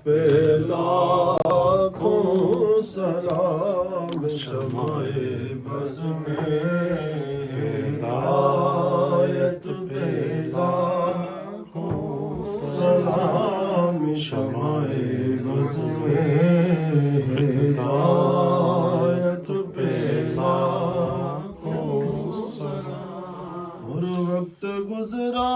پہ لاکھوں سلام، شمع بز میں ہدایت پہ لاکھوں سلام، شمع بز میں ہدایت پہ لاکھوں سلام۔ اور وقت گزرا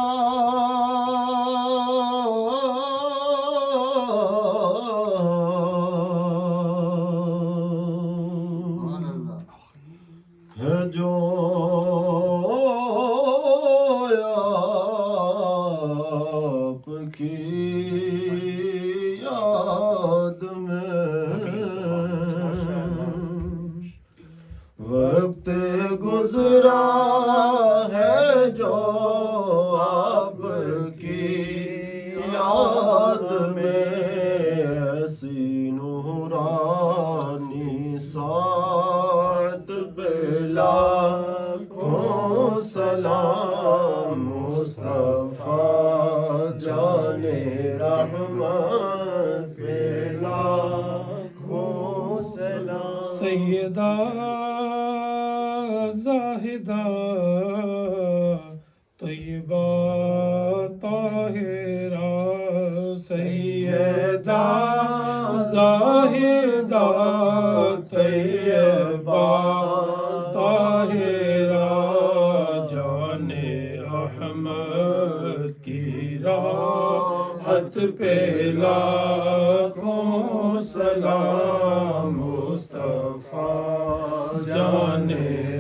ہے جو آپ کی یاد میں، وقت گزرا ہے جو آپ کی یاد میں، ایسی نورانی ساعت پہ لاکھوں سلام، مصطفیٰ جان رحمت پہ لاکھوں سلام۔ سیدہ زاہدہ طیبہ طاہرہ، سیدہ زاہدہ طیبہ طاہرہ، جان احمد کی راحت پہ لاکھوں سلام، مصطفیٰ جان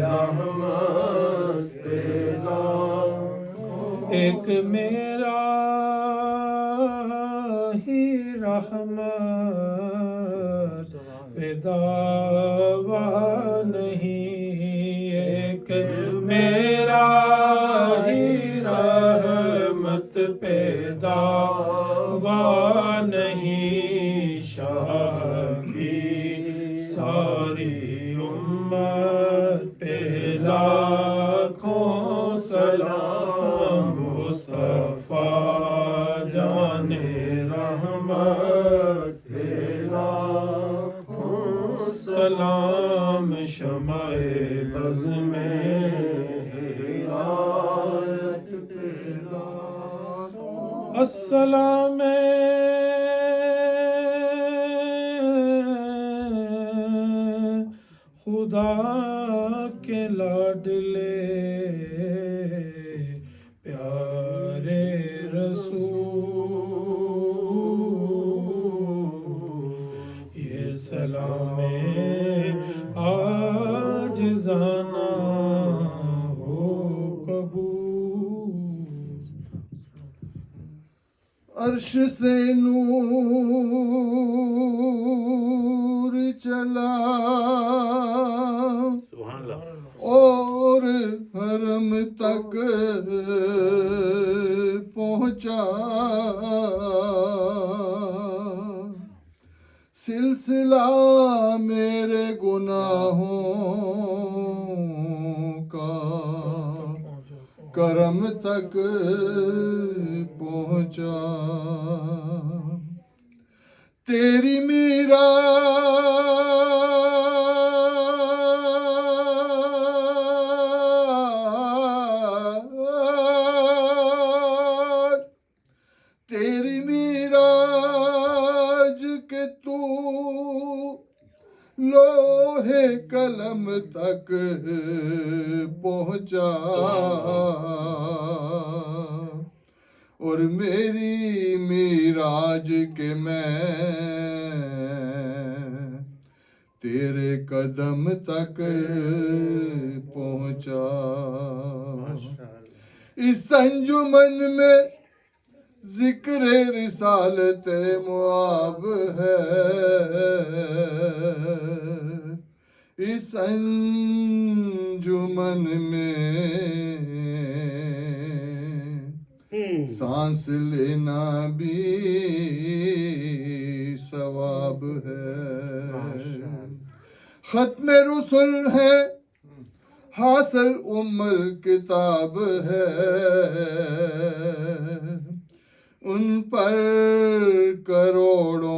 رحمت پہ لاکھوں۔ ایک میرا ہی رحمت پہ دعویٰ نہیں، ایک میرا ہی رحمت پہ دعویٰ نہیں، شاہ کی ساری امت پہ لاکھوں سلام، مصطفیٰ جان رحمت پہ لاکھوں سلام، شمع بز میں ہدایت پہ لاکھوں۔ السلام خدا کے لاڈلے پیارے رسول، یہ سلام عاجزانہ ہو قبول۔ عرش سے نور چلا اور حرم تک پہنچا، سلسلہ میرے گناہوں کا کرم تک پہنچا، تیری میراج کے تو لوہے قلم تک پہنچا، اور میری معراج کے میں تیرے قدم تک پہنچا۔ اس انجمن میں ذکر رسالت معاب ہے، اس انجمن میں سانس لینا بھی ثواب ہے، ختم رسل ہے حاصل کتاب ہے، ان پر کروڑوں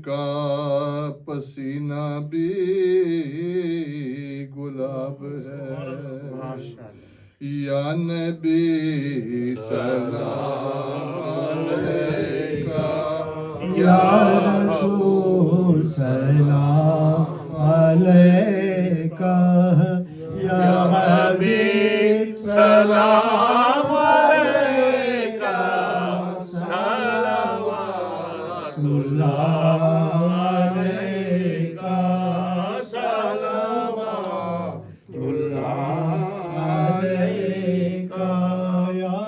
کا پسینہ بھی گلاب ہے یا نبی سلام علیکہ یا رسول سلام علیکہ یا حبیب سلام علیکہ صلوات اللہ علیکہ صلوات اللہ علیکہ یا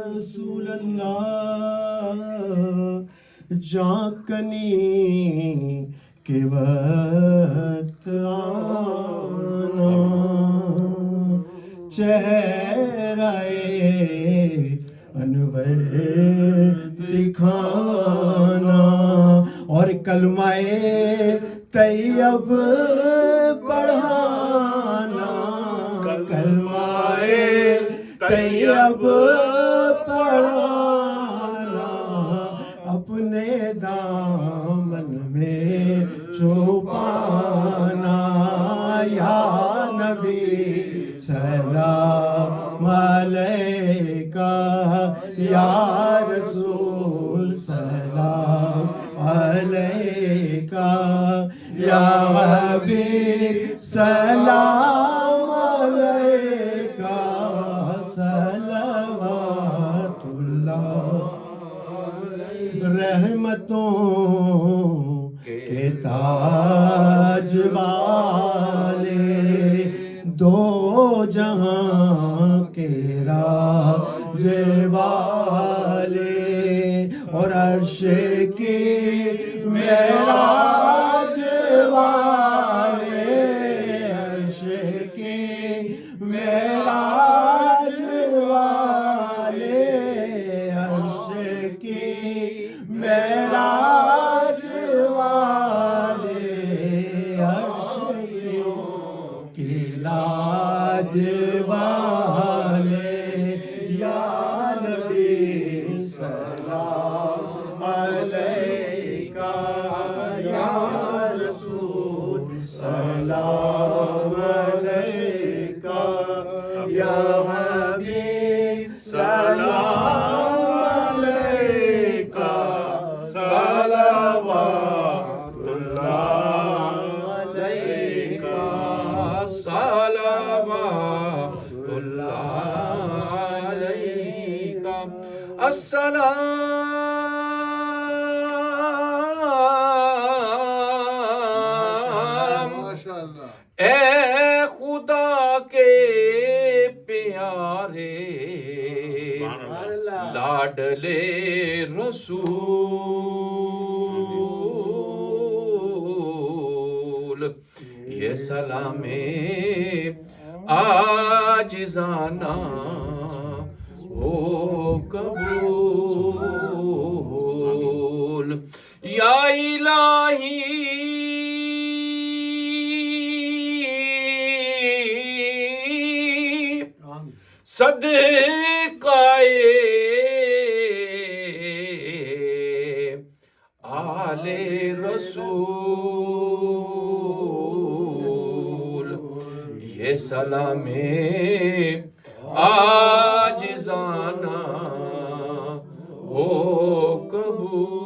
رسول اللہ جاکنی کے وقت آنا چہرہ انور دکھانا اور کلمہ طیب پڑھانا کلمہ طیب پڑھانا اپنے دامن میں چھپانا یا نبی سلام علیکہ یا رسول سلام علیکہ یا حبیب سلام علیکہ صلوات اللہ رحمتوں کے تاج والے دو جہاں کے راج والے اور عرش کی معراج والے عرش کی معراج والے عرش کی معراج والے عرش کی لاج والے یا نبی سلام علیکہ یا رسول سلام علیکہ یا حبیب سلام علیکہ صلوات اللہ علیکہ صلوات اللہ علیکہ السلام ماشاء اللہ اے خدا کے پیارے لاڈلے رسول یہ سلام عاجزانہ ہو قبول یا الہی صدقائے آل رسول یہ سلام عاجزانہ ہو قبول